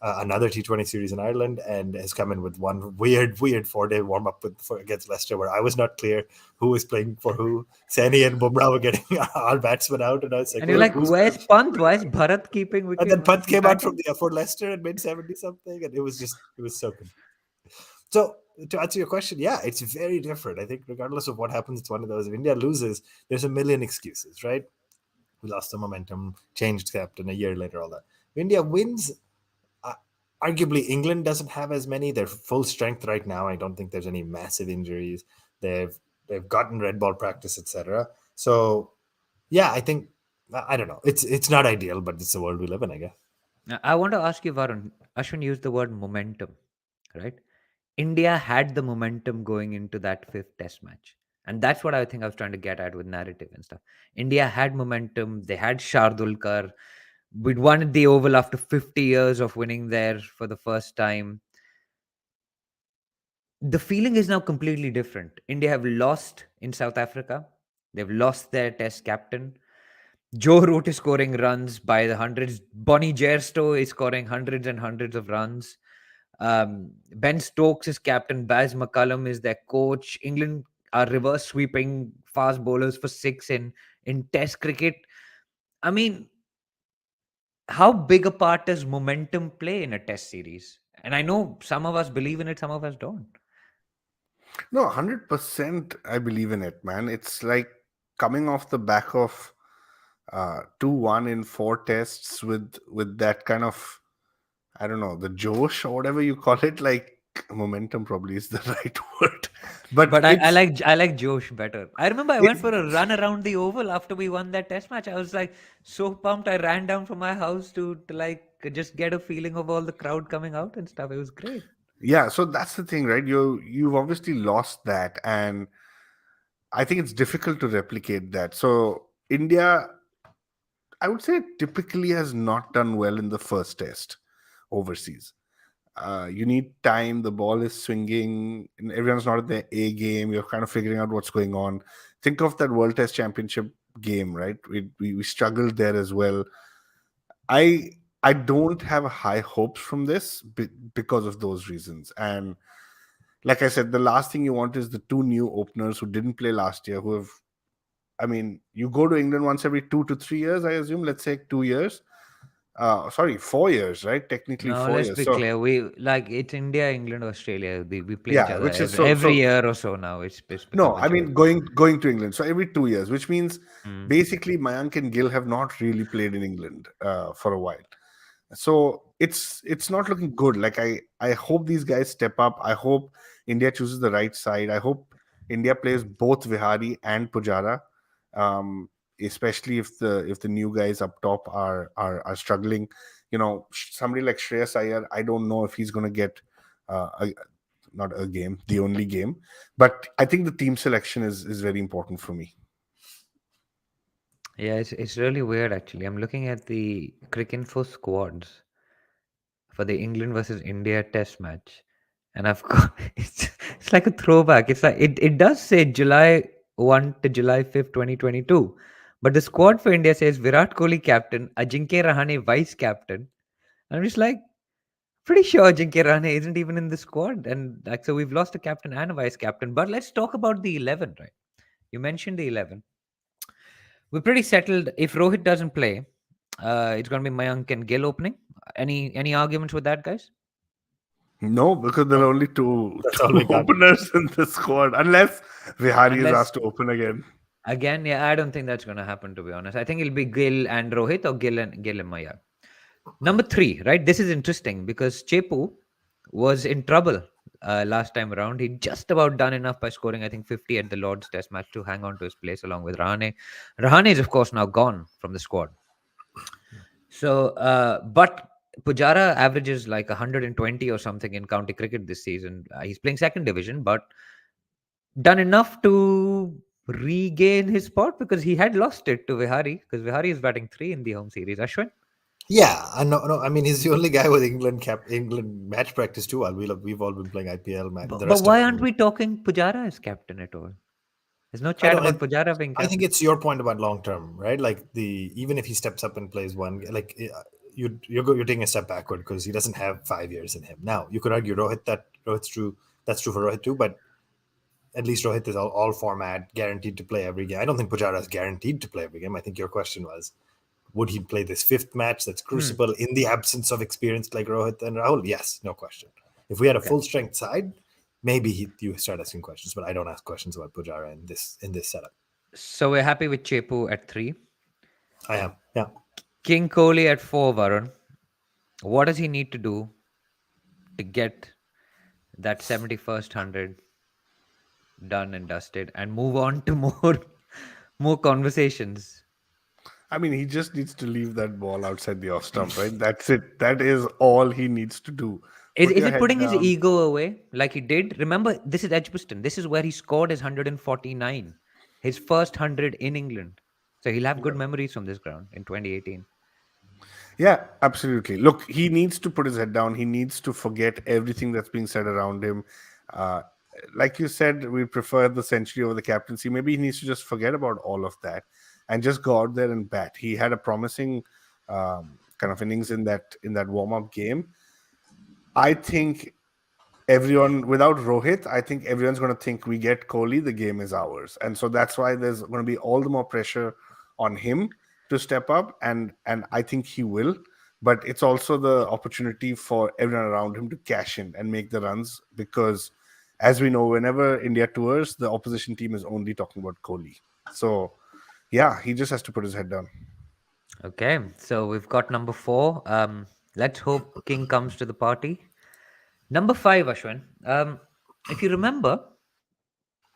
another T20 series in Ireland, and has come in with one weird 4-day warm up against Leicester, where I was not clear who was playing for who. Saini and Bumrah were getting our batsmen out, and I was like, And you're like, who's where's Pant? Why is Bharat keeping and wicket? then Why is Pant he came out from batting? for Leicester and made 70 something, and it was so good. So to answer your question, yeah, it's very different. I think regardless of what happens, it's one of those. If India loses, there's a million excuses, right? We lost the momentum, changed captain a year later, all that. If India wins, arguably England doesn't have as many. They're full strength right now. I don't think there's any massive injuries. They've gotten red ball practice, etc. So yeah, I think I don't know. It's not ideal, but it's the world we live in, I guess. Now, I want to ask you, Varun. Ashwin used the word momentum, right? India had the momentum going into that fifth test match. And that's what I think I was trying to get at with narrative and stuff. India had momentum. They had Shardulkar. We'd won the Oval after 50 years of winning there for the first time. The feeling is now completely different. India have lost in South Africa. They've lost their test captain. Joe Root is scoring runs by the hundreds. Bonnie Jerstow is scoring hundreds and hundreds of runs. Ben Stokes is captain. Baz McCullum is their coach. England are reverse sweeping fast bowlers for six in Test cricket. I mean, how big a part does momentum play in a Test series? And I know some of us believe in it, some of us don't. No, 100% I believe in it, man. It's like coming off the back of 2-1 in 4 tests with that kind of, I don't know, the Josh or whatever you call it, like momentum probably is the right word. But But it's I like Josh better. I remember I it, went for a run around the oval after we won that Test match. I was like so pumped. I ran down from my house to like just get a feeling of all the crowd coming out and stuff. It was great. yeah, so that's the thing, right? You've obviously lost that, and I think it's difficult to replicate that. So India, I would say, typically has not done well in the first test overseas. You need time. The ball is swinging, and everyone's not at their A game. You're kind of figuring out what's going on. Think of that World Test Championship game, right? We struggled there as well. I I don't have high hopes from this because of those reasons. And like I said, the last thing you want is the two new openers who didn't play last year, who have, I mean, you go to England once every 2 to 3 years, I assume. Let's say 2 years. Sorry, 4 years, right? Technically No, four let's years. be So clear. We like it's India, England, Australia. We play each yeah, other which is every year or so now. It's become no, a I joke. mean going to England. So every 2 years, which means Mm. basically Mayank and Gill have not really played in England for a while. So it's not looking good. Like I hope these guys step up. I hope India chooses the right side. I hope India plays both Vihari and Pujara, um, especially if the new guys up top are struggling. You know, somebody like Shreyas Iyer, I don't know if he's going to get not a game, the only game, but I think the team selection is very important for me. Yeah, it's really weird actually. I'm looking at the Cricinfo squads for the England versus India Test match, and I've got it's like a throwback. It's like it does say July 1 to July 5th, 2022, but the squad for India says Virat Kohli captain, Ajinkya Rahane vice captain. I'm just like pretty sure Ajinkya Rahane isn't even in the squad, and like so we've lost a captain and a vice captain. But let's talk about the 11, right? You mentioned the 11. We're pretty settled. If Rohit doesn't play, it's going to be Mayank and Gill opening. Any arguments with that, guys? No, because there No, are only two that's all two we got. openers in the squad, unless Vihari is Unless asked to open again. again, yeah, I don't think that's going to happen. To be honest, I think it'll be Gill and Rohit or Gill and Mayank. Number 3, right? This is interesting because Chepu was in trouble last time around. He'd just about done enough by scoring, I think, 50 at the Lord's Test match to hang on to his place along with Rahane. Rahane is, of course, now gone from the squad. So, but Pujara averages like 120 or something in county cricket this season. He's playing second division, but done enough to regain his spot because he had lost it to Vihari because Vihari is batting 3 in the home series. Ashwin? Yeah, I know. No, I mean he's the only guy with England match practice too. We've all been playing IPL match. The But rest of why it, aren't we talking Pujara as captain at all? There's no I chat don't. about Pujara being I think captain. it's your point about long term, right? Like even if he steps up and plays like you're taking a step backward because he doesn't have 5 years in him. Now you could argue Rohit's true. That's true for Rohit too, but at least Rohit is all format guaranteed to play every game. I don't think Pujara is guaranteed to play every game. I think your question was, would he play this fifth match that's Hmm. crucible in the absence of experience like Rohit and Rahul? Yes, no question. If we had a Okay. full strength side, maybe you start asking questions, but I don't ask questions about Pujara in this setup. So we're happy with Chepu at 3. I am, yeah. King Kohli at 4, Varun. What does he need to do to get that 71st 100 done and dusted and move on to more conversations? I mean, he just needs to leave that ball outside the off stump, right? That's it. That is all he needs to do. Put Is your it head putting his down. ego away like he did? Remember, this is Edgbaston. This is where he scored his 149, his first 100 in England. So he'll have good memories from this ground in 2018. Yeah, absolutely. Look, he needs to put his head down. He needs to forget everything that's being said around him. Uh, like you said, we prefer the century over the captaincy. Maybe he needs to just forget about all of that and just go out there and bat. He had a promising kind of innings in that warm up game. I think everyone without Rohit, I think everyone's going to think we get Kohli, the game is ours, and so that's why there's going to be all the more pressure on him to step up, and I think he will. But it's also the opportunity for everyone around him to cash in and make the runs because, as we know, whenever India tours, the opposition team is only talking about Kohli. So, yeah, he just has to put his head down. Okay, so we've got number 4. Let's hope King comes to the party. Number 5, Ashwin. If you remember,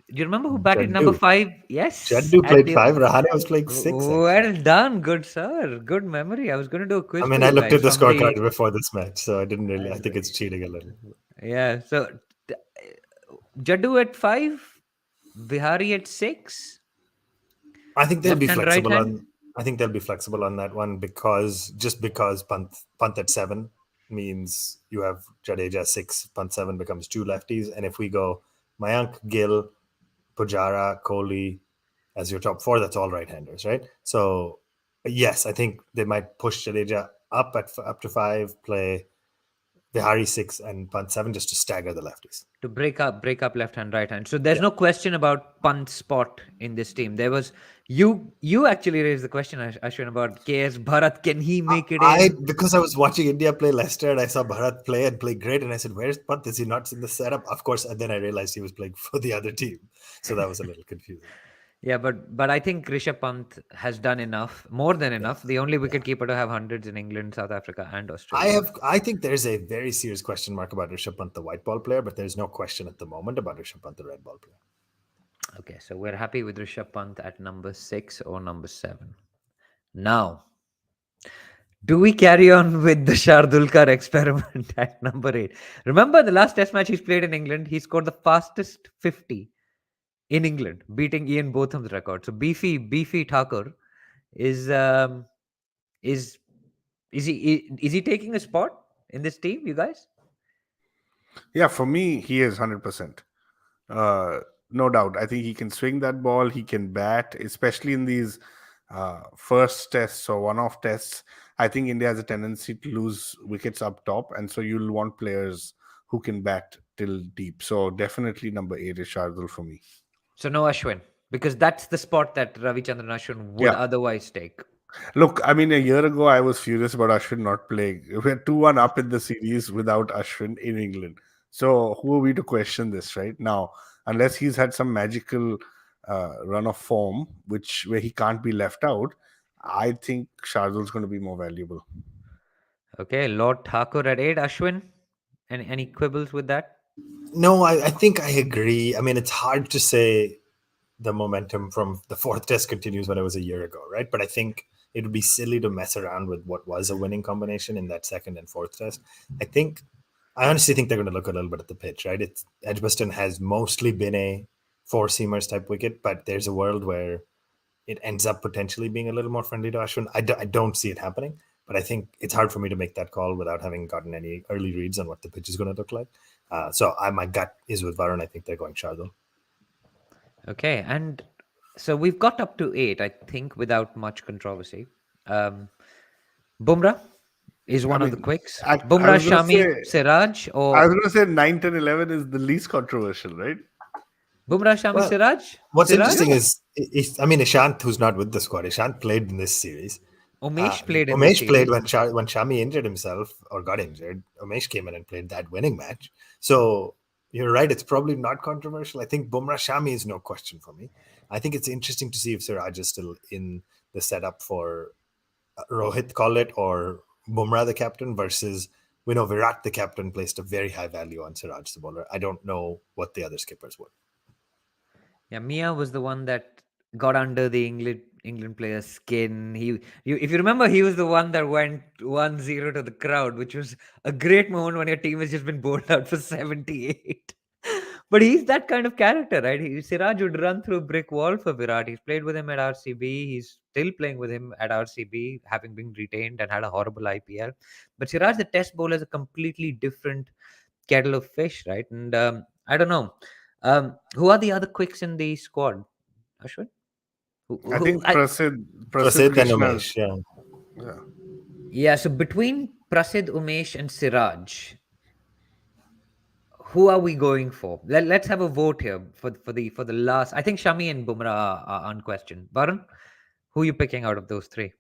do you remember who batted number Jaddu. 5? Yes. Jaddu at played the- 5. Rahane was playing 6. Well done, good sir. Good memory. I was going to do a quiz. I mean, for I you looked guys at the from scorecard before this match, so I didn't really. I think it's cheating a little. Yeah. So Jaddu at 5, Vihari at 6. I think they'll Left be hand, right flexible hand? on. I think they'll be flexible on that one because Pant at 7 means you have Jadeja 6, Pant 7 becomes 2 lefties, and if we go Mayank, Gill, Pujara, Kohli as your top 4, that's all right-handers, right? So yes, I think they might push Jadeja up to 5, play Vihari 6 and Pant 7 just to stagger the lefties. To break up left hand, right hand. So there's no question about punt spot in this team. There was you actually raised the question, Ashwin, about KS Bharat. Can he make it in? Because I was watching India play Leicester and I saw Bharat play and play great, and I said, "Where's Pant? Is he not in the setup?" Of course, and then I realized he was playing for the other team, so that was a little confusing. Yeah, but I think Rishabh Pant has done enough, more than enough. The only wicketkeeper to have hundreds in England, South Africa, and Australia. I think there's a very serious question mark about Rishabh Pant, the white ball player, but there's no question at the moment about Rishabh Pant, the red ball player. Okay, so we're happy with Rishabh Pant at number 6 or number 7. Now, do we carry on with the Shardulkar experiment at number 8? Remember the last test match he's played in England, he scored the fastest 50 in England, beating Ian Botham's record. So Beefy Thakur is is he taking a spot in this team, you guys? Yeah, for me, he is 100%. No doubt. I think he can swing that ball. He can bat, especially in these first tests or one-off tests. I think India has a tendency to lose wickets up top, and so you'll want players who can bat till deep. So definitely number 8 is Shardul for me. So no Ashwin, because that's the spot that Ravichandran Ashwin would Yeah. otherwise take. Look, I mean, a year ago, I was furious about Ashwin not playing. We're 2-1 up in the series without Ashwin in England. So who are we to question this right now? Unless he's had some magical run of form, where he can't be left out, I think Shardul's going to be more valuable. Okay, Lord Thakur at 8. Ashwin, any quibbles with that? No, I think I agree. I mean, it's hard to say the momentum from the 4th test continues when it was a year ago, right? But I think it would be silly to mess around with what was a winning combination in that 2nd and 4th test. I honestly think they're going to look a little bit at the pitch, right? Edgbaston has mostly been a 4-seamers type wicket, but there's a world where it ends up potentially being a little more friendly to Ashwin. I don't see it happening, but I think it's hard for me to make that call without having gotten any early reads on what the pitch is going to look like. So my gut is with Varun. I think they're going Shardul. Okay, and so we've got up to 8, I think, without much controversy. Bumrah is one of the quicks. Bumrah, Shami, Siraj, or I was going to say 9, 10, 11 is the least controversial, right? Bumrah, Shami, Siraj? What's Siraj? interesting is, Ishant, who's not with the squad, Ishant played in this series. Umesh played in this Umesh played series. when Shami injured himself or got injured. Umesh came in and played that winning match. So you're right. It's probably not controversial. I think Bumrah Shami is no question for me. I think it's interesting to see if Siraj is still in the setup for Rohit, call it, or Bumrah the captain versus, we know Virat the captain placed a very high value on Siraj the bowler. I don't know what the other skippers would. Yeah, Mia was the one that got under the England player's skin. If you remember, he was the one that went 1-0 to the crowd, which was a great moment when your team has just been bowled out for 78. But he's that kind of character, right? Siraj would run through a brick wall for Virat. He's played with him at RCB. He's still playing with him at RCB, having been retained and had a horrible IPL. But Siraj, the test bowler, is a completely different kettle of fish, right? And I don't know. Who are the other quicks in the squad, Ashwin? I think Prasid Prasid and Krishna. Umesh. Yeah. Yeah. Yeah, so between Prasid, Umesh, and Siraj, who are we going for? Let's have a vote here for the last. I think Shami and Bumrah are unquestioned. Varun, who are you picking out of those three?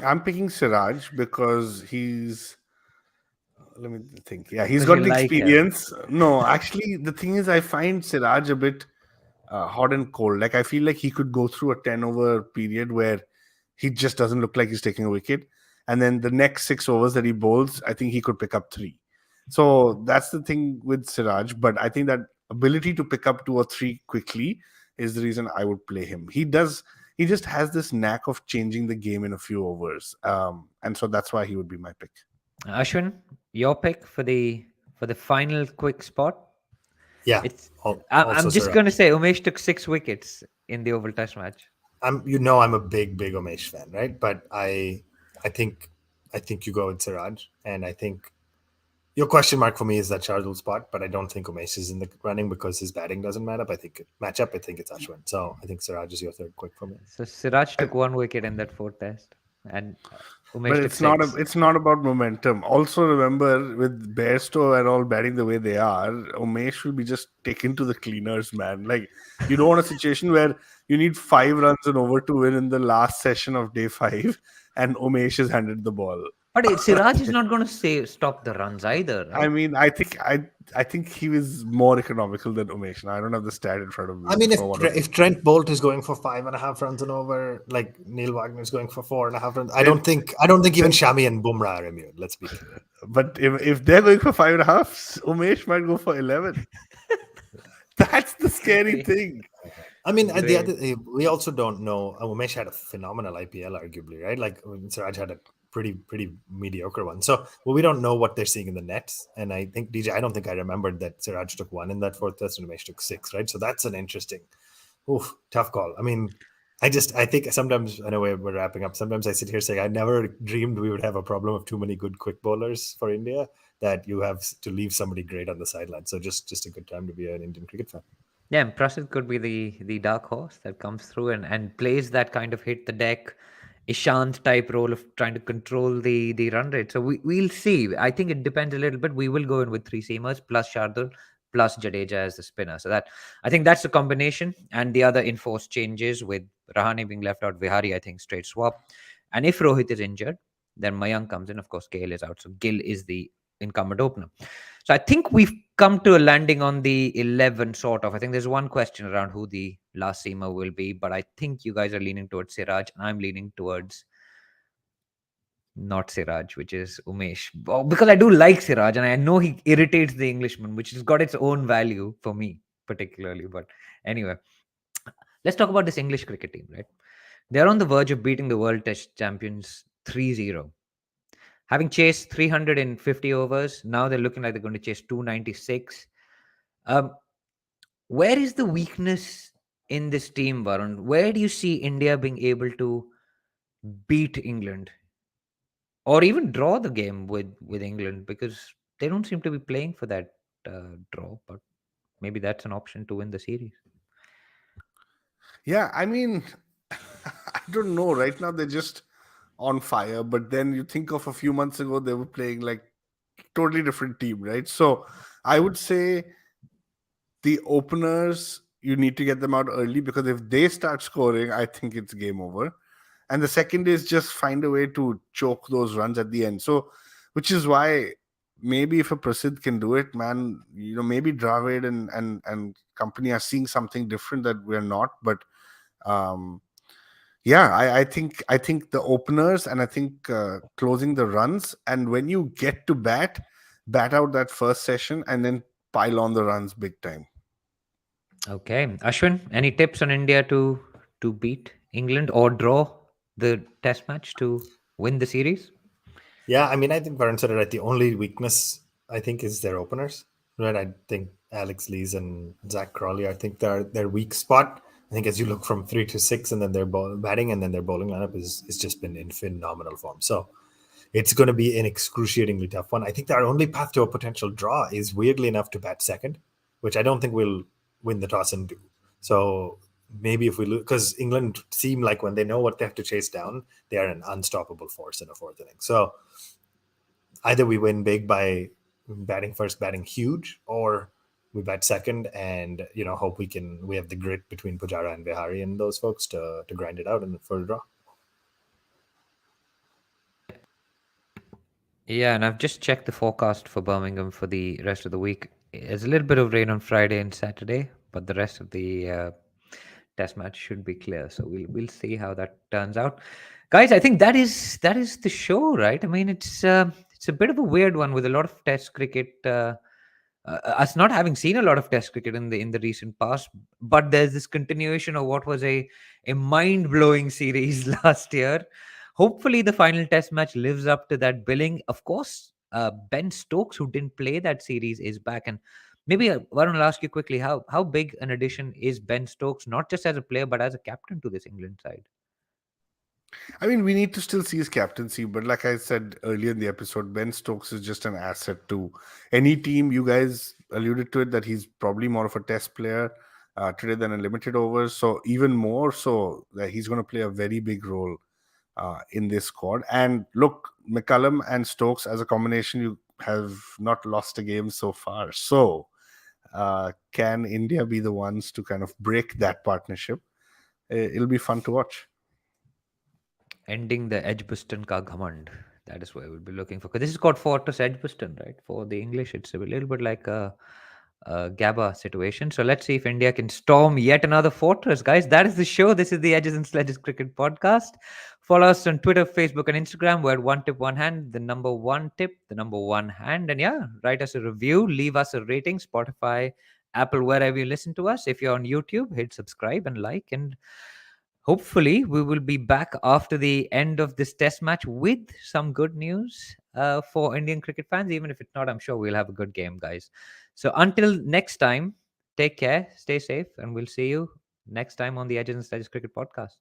I'm picking Siraj because he's. Let me think. Yeah, he's Because you got the like him. experience. No, actually, the thing is, I find Siraj a bit hot and cold. Like, I feel like he could go through a 10 over period where he just doesn't look like he's taking a wicket. And then the next 6 overs that he bowls, I think he could pick up three. So that's the thing with Siraj. But I think that ability to pick up 2 or 3 quickly is the reason I would play him. He just has this knack of changing the game in a few overs. And so that's why he would be my pick. Ashwin, your pick for the final quick spot. Yeah. It's. Also I'm just Siraj. going to say Umesh took 6 wickets in the Oval Test match. I'm a big Umesh fan, right? But I think you go with Siraj, and I think your question mark for me is that Shardul spot, but I don't think Umesh is in the running because his batting doesn't matter. I think it's Ashwin. So I think Siraj is your third quick for me. So Siraj took 1 wicket in that fourth test, and Umesh But took it's not six. it's not about momentum. Also, remember with Bairstow and all batting the way they are, Umesh will be just taken to the cleaners, man. Like you don't want a situation where you need 5 runs and over to win in the last session of day 5, and Umesh is handed the ball. But Siraj is not going to stop the runs either, right? I mean, I think he was more economical than Umesh. Now I don't have the stat in front of me. I mean, for one of if Trent Bolt is going for 5.5 runs and over, like Neil Wagner is going for 4.5 runs, I don't think even Shami and Bumrah are immune. Let's be clear. But if they're going for 5.5, Umesh might go for 11. That's the scary thing. I mean, we also don't know. Umesh had a phenomenal IPL, arguably, right? Like Siraj had a pretty mediocre one. So we don't know what they're seeing in the nets. And I think DJ, I don't think I remembered that Siraj took 1 in that fourth test and Umesh took 6, right? So that's an interesting, tough call. I mean, I think sometimes, I know we're wrapping up. Sometimes I sit here saying I never dreamed we would have a problem of too many good quick bowlers for India, that you have to leave somebody great on the sideline. So just a good time to be an Indian cricket fan. Yeah, and Prasid could be the dark horse that comes through and plays that kind of hit the deck, Ishant type role of trying to control the run rate. So we'll see. I think it depends a little bit. We will go in with 3 seamers plus Shardul plus Jadeja as the spinner. So that I think that's the combination. And the other enforced changes with Rahane being left out, Vihari, I think straight swap. And if Rohit is injured, then Mayank comes in. Of course, Gale is out. So Gill is the incumbent opener. So I think we've come to a landing on the 11 sort of. I think there's one question around who the last seamer will be, but I think you guys are leaning towards Siraj and I'm leaning towards not Siraj, which is Umesh. Because I do like Siraj and I know he irritates the Englishman, which has got its own value for me particularly. But anyway, let's talk about this English cricket team, right? They're on the verge of beating the World Test champions 3-0. Having chased 350 overs, now they're looking like they're going to chase 296. Where is the weakness in this team, Varun? Where do you see India being able to beat England or even draw the game with England? Because they don't seem to be playing for that draw, but maybe that's an option to win the series. Yeah, I mean, I don't know. Right now, they're just on fire. But then you think of a few months ago, they were playing like totally different team, right? So I would say the openers, you need to get them out early because if they start scoring, I think it's game over. And the second is just find a way to choke those runs at the end. So, which is why maybe if a Prasid can do it, man, maybe Dravid and company are seeing something different that we're not. But yeah, I think the openers and I think closing the runs, and when you get to bat out that first session and then pile on the runs big time. Okay, Ashwin, any tips on India to beat England or draw the Test match to win the series? Yeah, I mean, I think Varun said it right. The only weakness, I think, is their openers. Right? I think Alex Lees and Zach Crawley, I think their weak spot. I think as you look from 3 to 6 and then their batting and then their bowling lineup is just been in phenomenal form. So it's going to be an excruciatingly tough one. I think their only path to a potential draw is weirdly enough to bat second, which I don't think we'll win the toss and do. So maybe if we lose, because England seem like when they know what they have to chase down, they are an unstoppable force in a fourth inning. So either we win big by batting first, batting huge, or we bat second and hope we have the grit between Pujara and Bihari and those folks to grind it out and for a draw. Yeah, and I've just checked the forecast for Birmingham for the rest of the week. There's a little bit of rain on Friday and Saturday, but the rest of the test match should be clear. So we'll see how that turns out, guys. I think that is the show, right? I mean, it's a bit of a weird one with a lot of Test cricket. Us not having seen a lot of Test cricket in the recent past, but there's this continuation of what was a mind blowing series last year. Hopefully, the final Test match lives up to that billing. Of course, Ben Stokes, who didn't play that series, is back, and maybe Varun will ask you quickly how big an addition is Ben Stokes, not just as a player but as a captain to this England side. I mean, we need to still see his captaincy, but like I said earlier in the episode, Ben Stokes is just an asset to any team. You guys alluded to it that he's probably more of a test player today than a limited overs. So even more so that he's going to play a very big role in this squad. And look, McCullum and Stokes as a combination, you have not lost a game so far. So can India be the ones to kind of break that partnership? It'll be fun to watch. Ending the Edgbaston ka ghamand. That is where we'll be looking for. Because this is called Fortress Edgbaston, right? For the English, it's a little bit like a Gabba situation. So let's see if India can storm yet another fortress, guys. That is the show. This is the Edges and Sledges Cricket Podcast. Follow us on Twitter, Facebook, and Instagram. We're one tip, one hand, the number one tip, the number one hand. And yeah, write us a review, leave us a rating, Spotify, Apple, wherever you listen to us. If you're on YouTube, hit subscribe and like. And hopefully we will be back after the end of this test match with some good news for Indian cricket fans. Even if it's not, I'm sure we'll have a good game, guys. So until next time, take care, stay safe, and we'll see you next time on the Edges and Sledges Cricket Podcast.